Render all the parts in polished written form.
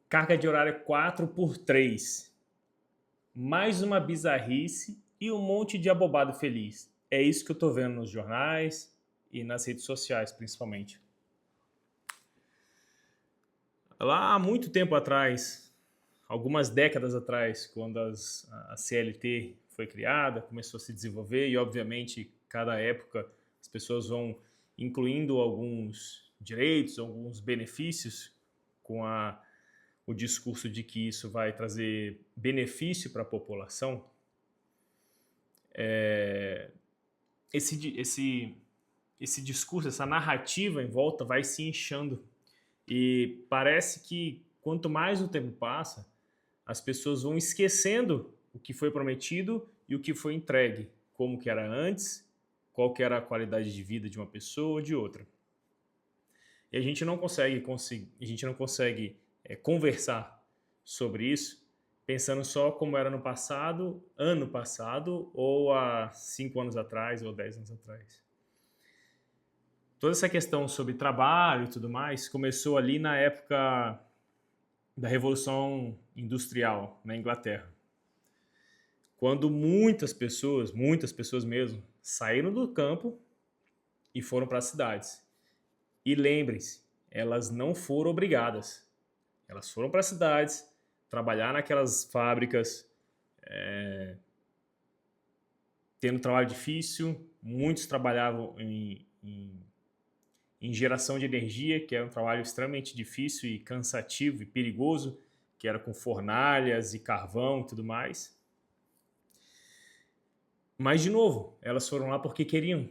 Carga de horário 4 por 3. Mais uma bizarrice e um monte de abobado feliz. É isso que eu tô vendo nos jornais e nas redes sociais, principalmente. Lá há muito tempo atrás, algumas décadas atrás, quando a CLT foi criada, começou a se desenvolver e, obviamente, cada época as pessoas vão incluindo alguns direitos, alguns benefícios com o discurso de que isso vai trazer benefício para a população. Esse discurso, essa narrativa em volta vai se inchando. E parece que quanto mais o tempo passa, as pessoas vão esquecendo o que foi prometido e o que foi entregue, como que era antes, qual que era a qualidade de vida de uma pessoa ou de outra. E a gente não consegue, conversar sobre isso pensando só como era no passado, ano passado, ou há 5 anos atrás, ou 10 anos atrás. Toda essa questão sobre trabalho e tudo mais começou ali na época da Revolução Industrial na Inglaterra, quando muitas pessoas mesmo, saíram do campo e foram para as cidades. E lembrem-se, elas não foram obrigadas. Elas foram para as cidades, trabalhar naquelas fábricas, tendo trabalho difícil. Muitos trabalhavam em geração de energia, que era um trabalho extremamente difícil e cansativo e perigoso, que era com fornalhas e carvão e tudo mais. Mas, de novo, elas foram lá porque queriam.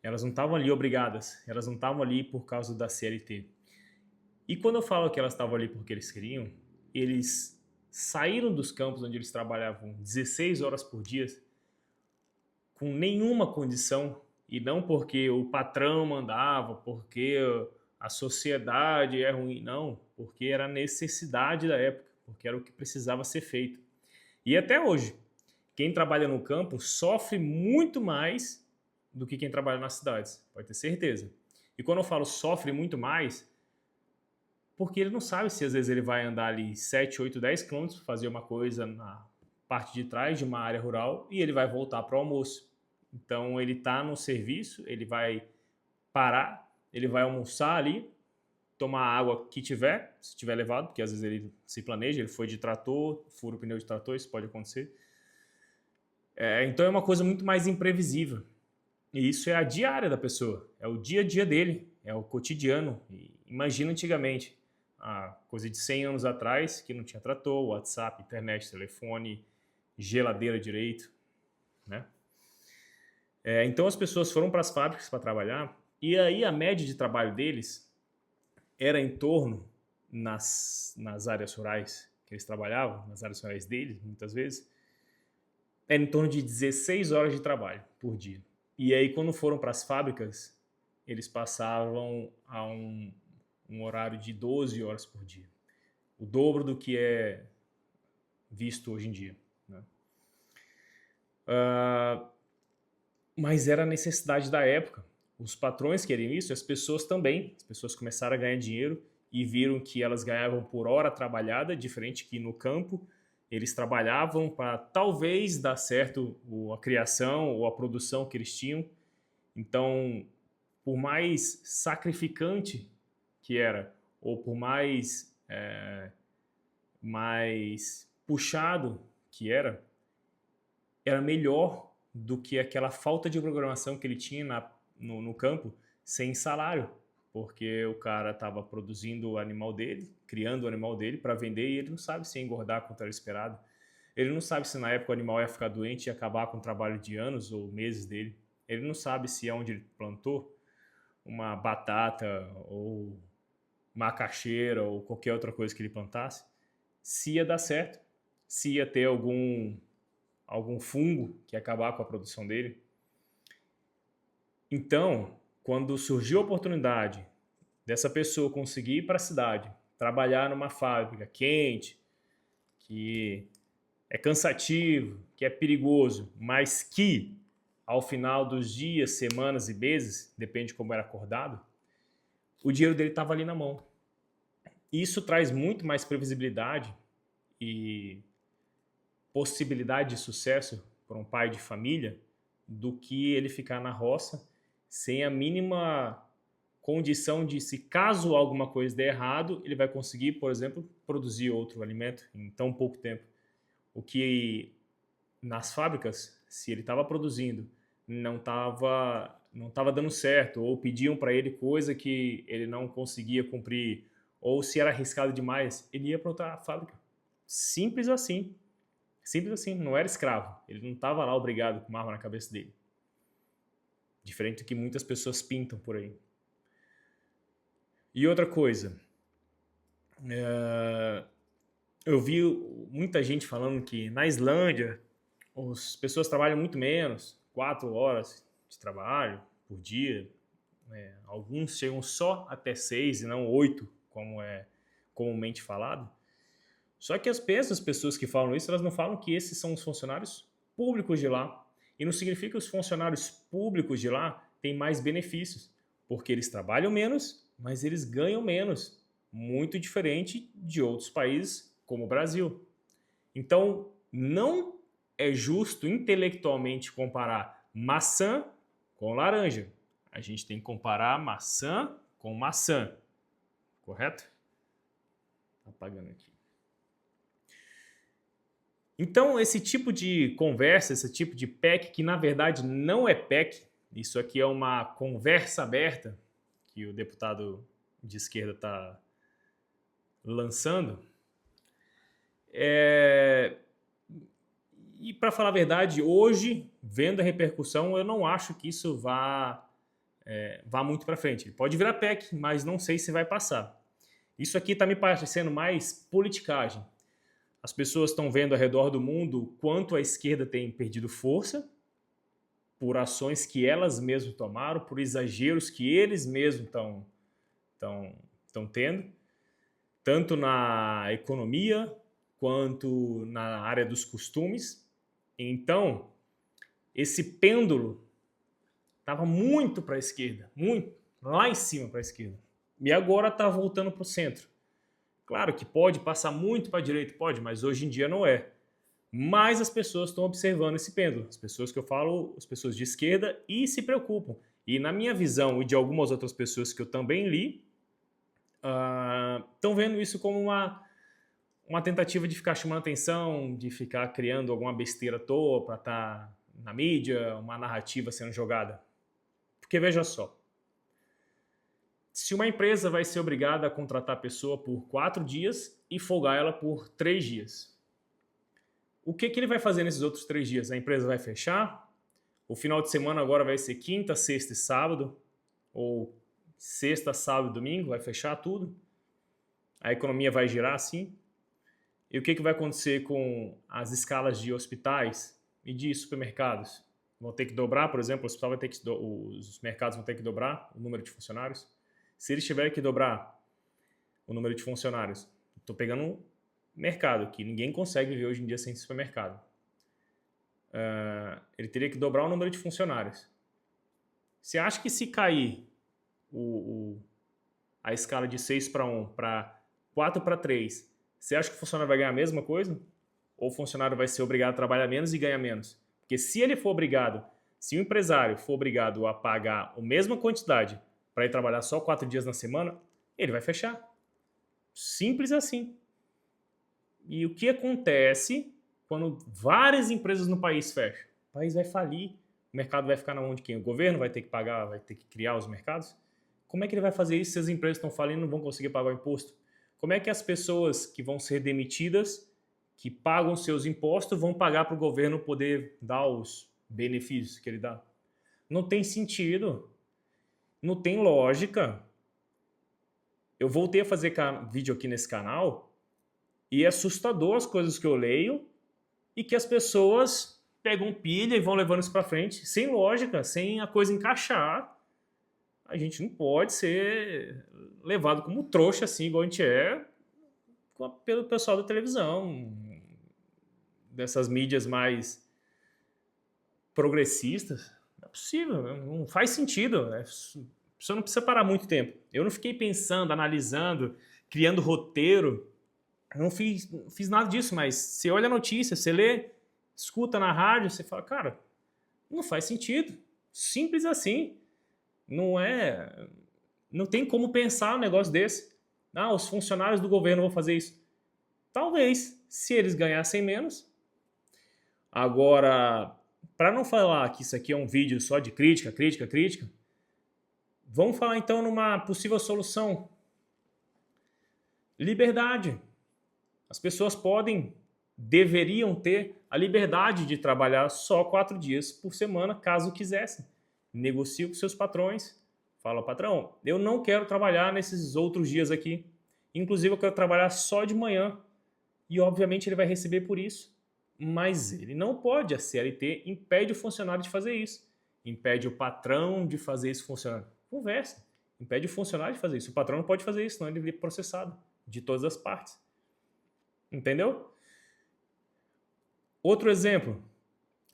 Elas não estavam ali obrigadas, elas não estavam ali por causa da CLT. E quando eu falo que elas estavam ali porque eles queriam, eles saíram dos campos onde eles trabalhavam 16 horas por dia com nenhuma condição, e não porque o patrão mandava, porque a sociedade é ruim, não, porque era a necessidade da época, porque era o que precisava ser feito. E até hoje, quem trabalha no campo sofre muito mais do que quem trabalha nas cidades, pode ter certeza. E quando eu falo sofre muito mais, porque ele não sabe se às vezes ele vai andar ali 7, 8, 10 quilômetros para fazer uma coisa na parte de trás de uma área rural e ele vai voltar para o almoço. Então ele está no serviço, ele vai parar, ele vai almoçar ali, tomar a água que tiver, se tiver levado, porque às vezes ele se planeja, ele foi de trator, fura o pneu de trator, isso pode acontecer. Então é uma coisa muito mais imprevisível. E isso é a diária da pessoa, é o dia a dia dele, é o cotidiano. E imagina antigamente, a coisa de 100 anos atrás, que não tinha trator, WhatsApp, internet, telefone, geladeira direito, né? Então as pessoas foram para as fábricas para trabalhar e aí a média de trabalho deles era em torno, nas áreas rurais que eles trabalhavam, nas áreas rurais deles, muitas vezes, era em torno de 16 horas de trabalho por dia. E aí quando foram para as fábricas, eles passavam a um horário de 12 horas por dia. O dobro do que é visto hoje em dia, né? Mas era a necessidade da época. Os patrões queriam isso, as pessoas também. As pessoas começaram a ganhar dinheiro e viram que elas ganhavam por hora trabalhada, diferente que no campo eles trabalhavam para talvez dar certo a criação ou a produção que eles tinham. Então, por mais sacrificante que era, ou por mais puxado que era melhor do que aquela falta de programação que ele tinha no campo sem salário, porque o cara estava produzindo o animal dele, criando o animal dele para vender e ele não sabe se ia engordar quanto era esperado. Ele não sabe se na época o animal ia ficar doente e acabar com o trabalho de anos ou meses dele. Ele não sabe se onde ele plantou uma batata ou macaxeira ou qualquer outra coisa que ele plantasse, se ia dar certo, se ia ter algum fungo que ia acabar com a produção dele. Então, quando surgiu a oportunidade dessa pessoa conseguir ir para a cidade, trabalhar numa fábrica quente, que é cansativo, que é perigoso, mas que ao final dos dias, semanas e meses, depende de como era acordado, o dinheiro dele estava ali na mão. isso traz muito mais previsibilidade e possibilidade de sucesso para um pai de família do que ele ficar na roça sem a mínima condição de, se caso alguma coisa der errado, ele vai conseguir, por exemplo, produzir outro alimento em tão pouco tempo. O que nas fábricas, se ele estava produzindo, não tava dando certo, ou pediam para ele coisa que ele não conseguia cumprir, ou se era arriscado demais, ele ia para outra fábrica. Simples assim. Simples assim, não era escravo. Ele não estava lá obrigado com uma arma na cabeça dele. Diferente do que muitas pessoas pintam por aí. E outra coisa, eu vi muita gente falando que na Islândia as pessoas trabalham muito menos, 4 horas de trabalho por dia. Alguns chegam só até 6 e não 8, como é comumente falado. Só que as pessoas que falam isso, elas não falam que esses são os funcionários públicos de lá. E não significa que os funcionários públicos de lá têm mais benefícios, porque eles trabalham menos, mas eles ganham menos. Muito diferente de outros países, como o Brasil. Então, não é justo intelectualmente comparar maçã com laranja. A gente tem que comparar maçã com maçã. Correto? Tá apagando aqui. Então, esse tipo de conversa, esse tipo de PEC, que na verdade não é PEC, isso aqui é uma conversa aberta que o deputado de esquerda está lançando. E para falar a verdade, hoje, vendo a repercussão, eu não acho que isso vá muito para frente. Ele pode virar PEC, mas não sei se vai passar. Isso aqui está me parecendo mais politicagem. As pessoas estão vendo ao redor do mundo quanto a esquerda tem perdido força por ações que elas mesmas tomaram, por exageros que eles mesmos estão tendo, tanto na economia quanto na área dos costumes. Então, esse pêndulo estava muito para a esquerda, muito, lá em cima para a esquerda. E agora está voltando para o centro. Claro que pode passar muito para a direita, pode, mas hoje em dia não é. Mas as pessoas estão observando esse pêndulo. As pessoas que eu falo, as pessoas de esquerda, e se preocupam. E na minha visão e de algumas outras pessoas que eu também li, estão vendo isso como uma tentativa de ficar chamando atenção, de ficar criando alguma besteira à toa para estar na mídia, uma narrativa sendo jogada. Porque veja só, se uma empresa vai ser obrigada a contratar a pessoa por 4 dias e folgar ela por 3 dias, o que ele vai fazer nesses outros 3 dias? A empresa vai fechar? O final de semana agora vai ser quinta, sexta e sábado? Ou sexta, sábado e domingo? Vai fechar tudo? A economia vai girar assim? E o que vai acontecer com as escalas de hospitais e de supermercados? Vão ter que dobrar, por exemplo, os mercados vão ter que dobrar o número de funcionários? Se eles tiverem que dobrar o número de funcionários, estou pegando um mercado que ninguém consegue viver hoje em dia sem supermercado. Ele teria que dobrar o número de funcionários. Você acha que se cair a escala de 6:1 para 4:3, você acha que o funcionário vai ganhar a mesma coisa? Ou o funcionário vai ser obrigado a trabalhar menos e ganhar menos? Porque se o empresário for obrigado a pagar a mesma quantidade para ir trabalhar só 4 dias na semana, ele vai fechar. Simples assim. E o que acontece quando várias empresas no país fecham? O país vai falir. O mercado vai ficar na mão de quem? O governo vai ter que pagar, vai ter que criar os mercados? Como é que ele vai fazer isso se as empresas estão falindo e não vão conseguir pagar o imposto? Como é que as pessoas que vão ser demitidas, que pagam seus impostos, vão pagar para o governo poder dar os benefícios que ele dá? Não tem sentido. Não tem lógica. Eu voltei a fazer vídeo aqui nesse canal e é assustador as coisas que eu leio e que as pessoas pegam pilha e vão levando isso para frente sem lógica, sem a coisa encaixar. A gente não pode ser levado como trouxa assim, igual a gente é pelo pessoal da televisão, dessas mídias mais progressistas. Não é possível, não faz sentido. Você não precisa parar muito tempo. Eu não fiquei pensando, analisando, criando roteiro. Eu não fiz nada disso, mas você olha a notícia, você lê, escuta na rádio, você fala, cara, não faz sentido. Simples assim. Não tem como pensar um negócio desse. Ah, os funcionários do governo vão fazer isso. Talvez, se eles ganhassem menos. Agora, para não falar que isso aqui é um vídeo só de crítica, vamos falar então numa possível solução. Liberdade. As pessoas deveriam ter a liberdade de trabalhar só 4 dias por semana, caso quisessem. Negocie com seus patrões. Fala, patrão, eu não quero trabalhar nesses outros dias aqui. Inclusive, eu quero trabalhar só de manhã. E, obviamente, ele vai receber por isso. Mas ele não pode. A CLT impede o funcionário de fazer isso. Impede o patrão de fazer isso funcionário. Conversa. Impede o funcionário de fazer isso. O patrão não pode fazer isso, senão ele é processado de todas as partes. Entendeu? Outro exemplo.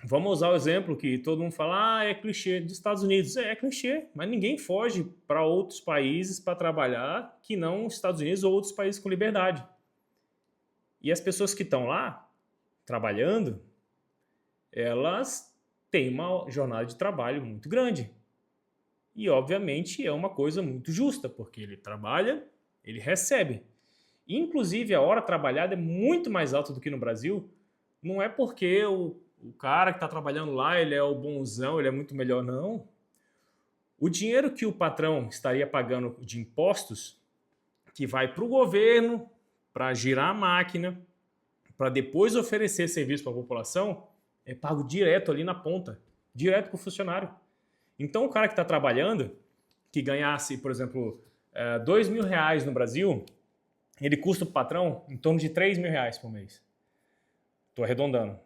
Vamos usar o exemplo que todo mundo fala, é clichê dos Estados Unidos. É clichê, mas ninguém foge para outros países para trabalhar que não os Estados Unidos ou outros países com liberdade. E as pessoas que estão lá, trabalhando, elas têm uma jornada de trabalho muito grande. E, obviamente, é uma coisa muito justa, porque ele trabalha, ele recebe. Inclusive, a hora trabalhada é muito mais alta do que no Brasil. Não é porque o cara que está trabalhando lá, ele é o bonzão, ele é muito melhor, não. O dinheiro que o patrão estaria pagando de impostos, que vai para o governo, para girar a máquina, para depois oferecer serviço para a população, é pago direto ali na ponta, direto para o funcionário. Então, o cara que está trabalhando, que ganhasse, por exemplo, R$2.000 no Brasil, ele custa para o patrão em torno de R$3.000 por mês. Estou arredondando.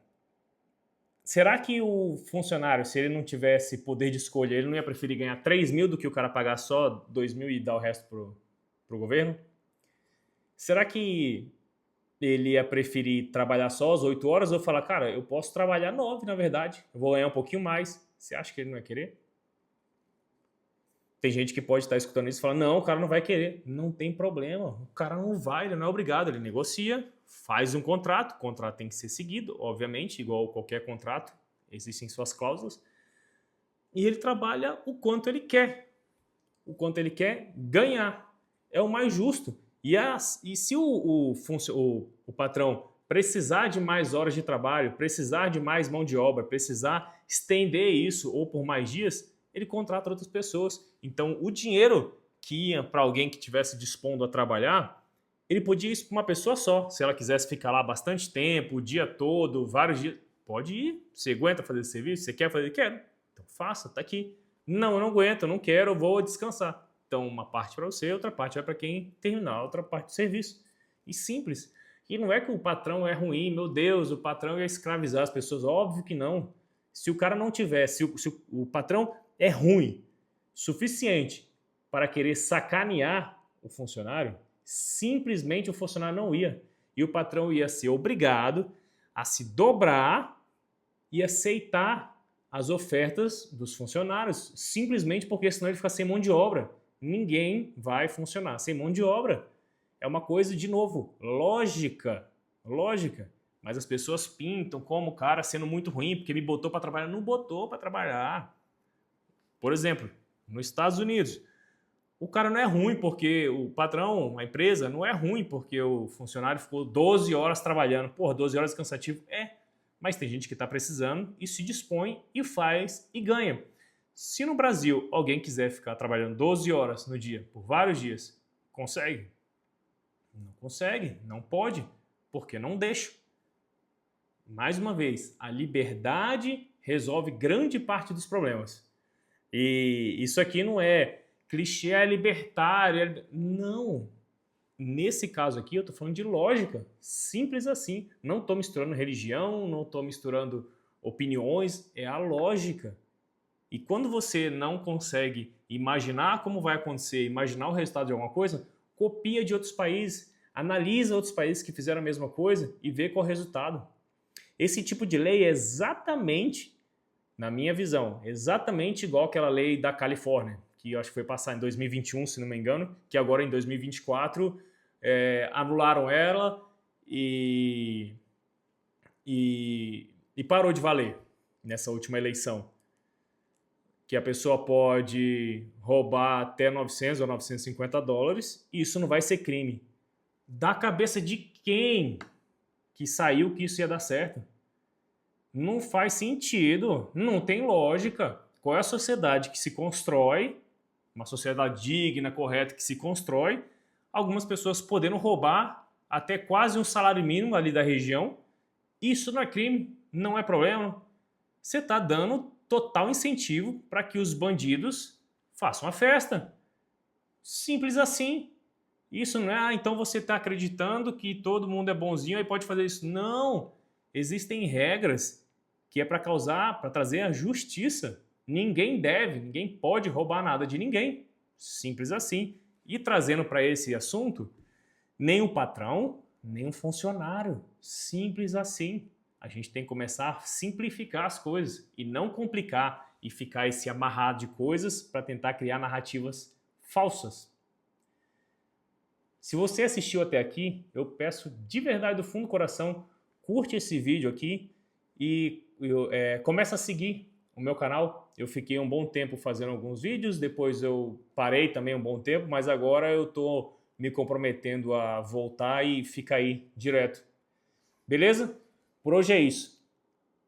Será que o funcionário, se ele não tivesse poder de escolha, ele não ia preferir ganhar 3.000 do que o cara pagar só 2.000 e dar o resto pro governo? Será que ele ia preferir trabalhar só as 8 horas ou falar, cara, eu posso trabalhar 9, na verdade, eu vou ganhar um pouquinho mais. Você acha que ele não ia querer? Tem gente que pode estar escutando isso e falar, não, o cara não vai querer. Não tem problema, o cara não vai, ele não é obrigado, ele negocia, faz um contrato, o contrato tem que ser seguido, obviamente, igual qualquer contrato, existem suas cláusulas, e ele trabalha o quanto ele quer ganhar, é o mais justo. E se o patrão precisar de mais horas de trabalho, precisar de mais mão de obra, precisar estender isso ou por mais dias, ele contrata outras pessoas. Então, o dinheiro que ia para alguém que estivesse dispondo a trabalhar, ele podia ir para uma pessoa só. Se ela quisesse ficar lá bastante tempo, o dia todo, vários dias, pode ir. Você aguenta fazer esse serviço? Você quer fazer? Quero. Então, faça, tá aqui. Não, eu não aguento, eu não quero, eu vou descansar. Então, uma parte para você, outra parte vai para quem terminar a outra parte do serviço. E simples. E não é que o patrão é ruim, meu Deus, o patrão ia escravizar as pessoas. Óbvio que não. Se o cara não tivesse, se o patrão é ruim suficiente para querer sacanear o funcionário, simplesmente o funcionário não ia. E o patrão ia ser obrigado a se dobrar e aceitar as ofertas dos funcionários, simplesmente porque senão ele fica sem mão de obra. Ninguém vai funcionar sem mão de obra. É uma coisa, de novo, lógica. Mas as pessoas pintam como o cara sendo muito ruim porque me botou para trabalhar. Não botou para trabalhar. Por exemplo, nos Estados Unidos, o cara não é ruim porque o patrão, a empresa, não é ruim porque o funcionário ficou 12 horas trabalhando. Porra, 12 horas cansativo? Mas tem gente que está precisando e se dispõe e faz e ganha. Se no Brasil alguém quiser ficar trabalhando 12 horas no dia, por vários dias, consegue? Não consegue, não pode, porque não deixa. Mais uma vez, a liberdade resolve grande parte dos problemas. E isso aqui não é clichê, é libertário. Não. Nesse caso aqui, eu estou falando de lógica. Simples assim. Não estou misturando religião, não estou misturando opiniões. É a lógica. E quando você não consegue imaginar como vai acontecer, imaginar o resultado de alguma coisa, copia de outros países, analisa outros países que fizeram a mesma coisa e vê qual é o resultado. Esse tipo de lei é exatamente, na minha visão, exatamente igual aquela lei da Califórnia, que eu acho que foi passar em 2021, se não me engano, que agora em 2024 anularam ela e parou de valer nessa última eleição. Que a pessoa pode roubar até 900 ou 950 dólares e isso não vai ser crime. Da cabeça de quem que saiu que isso ia dar certo? Não faz sentido, não tem lógica. Qual é a sociedade que se constrói, uma sociedade digna, correta, que se constrói, algumas pessoas podendo roubar até quase um salário mínimo ali da região? Isso não é crime, não é problema. Você está dando total incentivo para que os bandidos façam a festa. Simples assim. Isso não é, então você está acreditando que todo mundo é bonzinho e pode fazer isso. Não! Existem regras que é para trazer a justiça. Ninguém deve, ninguém pode roubar nada de ninguém. Simples assim. E trazendo para esse assunto, nem o patrão, nem o funcionário. Simples assim. A gente tem que começar a simplificar as coisas e não complicar e ficar esse amarrado de coisas para tentar criar narrativas falsas. Se você assistiu até aqui, eu peço de verdade do fundo do coração, curte esse vídeo aqui e começa a seguir o meu canal. Eu fiquei um bom tempo fazendo alguns vídeos, depois eu parei também um bom tempo, mas agora eu estou me comprometendo a voltar e ficar aí direto. Beleza? Por hoje é isso.